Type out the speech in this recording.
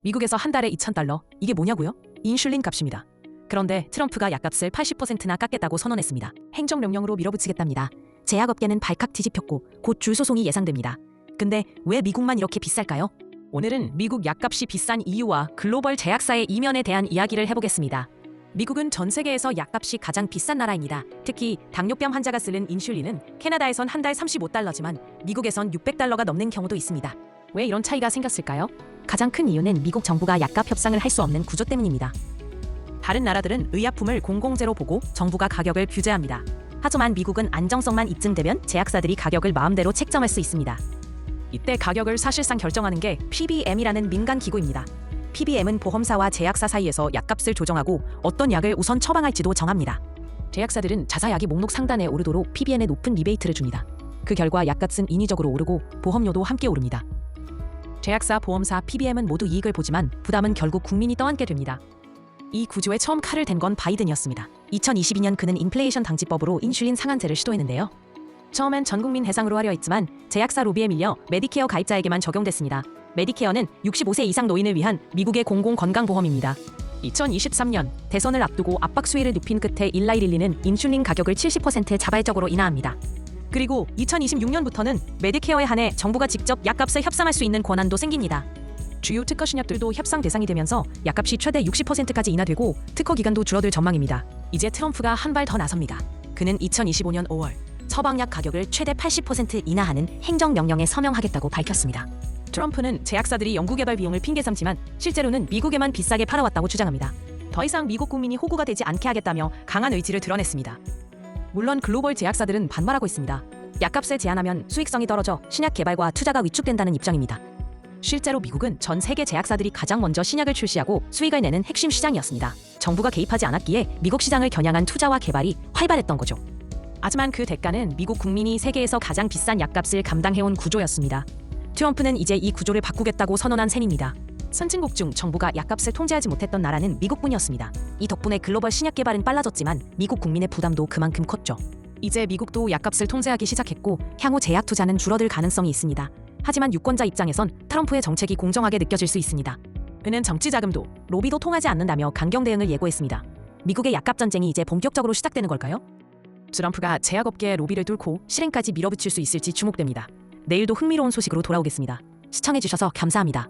미국에서 한 달에 $2,000. 이게 뭐냐고요? 인슐린 값입니다. 그런데 트럼프가 약값을 80%나 깎겠다고 선언했습니다. 행정명령으로 밀어붙이겠답니다. 제약업계는 발칵 뒤집혔고 곧 줄소송이 예상됩니다. 근데 왜 미국만 이렇게 비쌀까요? 오늘은 미국 약값이 비싼 이유와 글로벌 제약사의 이면에 대한 이야기를 해보겠습니다. 미국은 전 세계에서 약값이 가장 비싼 나라입니다. 특히 당뇨병 환자가 쓰는 인슐린은 캐나다에선 한 달 $35지만 미국에선 $600가 넘는 경우도 있습니다. 왜 이런 차이가 생겼을까요? 가장 큰 이유는 미국 정부가 약값 협상을 할 수 없는 구조 때문입니다. 다른 나라들은 의약품을 공공재로 보고 정부가 가격을 규제합니다. 하지만 미국은 안정성만 입증되면 제약사들이 가격을 마음대로 책정할 수 있습니다. 이때 가격을 사실상 결정하는 게 PBM이라는 민간 기구입니다. PBM은 보험사와 제약사 사이에서 약값을 조정하고 어떤 약을 우선 처방할지도 정합니다. 제약사들은 자사약이 목록 상단에 오르도록 PBM에 높은 리베이트를 줍니다. 그 결과 약값은 인위적으로 오르고 보험료도 함께 오릅니다. 제약사, 보험사, PBM은 모두 이익을 보지만 부담은 결국 국민이 떠안게 됩니다. 이 구조에 처음 칼을 댄 건 바이든이었습니다. 2022년 그는 인플레이션 방지법으로 인슐린 상한제를 시도했는데요. 처음엔 전 국민 해상으로 하려 했지만 제약사 로비에 밀려 메디케어 가입자에게만 적용됐습니다. 메디케어는 65세 이상 노인을 위한 미국의 공공건강보험입니다. 2023년 대선을 앞두고 압박 수위를 높인 끝에 일라이릴리는 인슐린 가격을 70% 자발적으로 인하합니다. 그리고 2026년부터는 메디케어에 한해 정부가 직접 약값을 협상할 수 있는 권한도 생깁니다. 주요 특허 신약들도 협상 대상이 되면서 약값이 최대 60%까지 인하되고 특허 기간도 줄어들 전망입니다. 이제 트럼프가 한 발 더 나섭니다. 그는 2025년 5월 처방약 가격을 최대 80% 인하하는 행정명령에 서명하겠다고 밝혔습니다. 트럼프는 제약사들이 연구개발 비용을 핑계 삼지만 실제로는 미국에만 비싸게 팔아왔다고 주장합니다. 더 이상 미국 국민이 호구가 되지 않게 하겠다며 강한 의지를 드러냈습니다. 물론 글로벌 제약사들은 반발하고 있습니다. 약값을 제한하면 수익성이 떨어져 신약 개발과 투자가 위축된다는 입장입니다. 실제로 미국은 전 세계 제약사들이 가장 먼저 신약을 출시하고 수익을 내는 핵심 시장이었습니다. 정부가 개입하지 않았기에 미국 시장을 겨냥한 투자와 개발이 활발했던 거죠. 하지만 그 대가는 미국 국민이 세계에서 가장 비싼 약값을 감당해온 구조였습니다. 트럼프는 이제 이 구조를 바꾸겠다고 선언한 셈입니다. 선진국 중 정부가 약값을 통제하지 못했던 나라는 미국뿐이었습니다. 이 덕분에 글로벌 신약 개발은 빨라졌지만 미국 국민의 부담도 그만큼 컸죠. 이제 미국도 약값을 통제하기 시작했고 향후 제약 투자는 줄어들 가능성이 있습니다. 하지만 유권자 입장에선 트럼프의 정책이 공정하게 느껴질 수 있습니다. 그는 정치 자금도 로비도 통하지 않는다며 강경 대응을 예고했습니다. 미국의 약값 전쟁이 이제 본격적으로 시작되는 걸까요? 트럼프가 제약업계의 로비를 뚫고 실행까지 밀어붙일 수 있을지 주목됩니다. 내일도 흥미로운 소식으로 돌아오겠습니다. 시청해주셔서 감사합니다.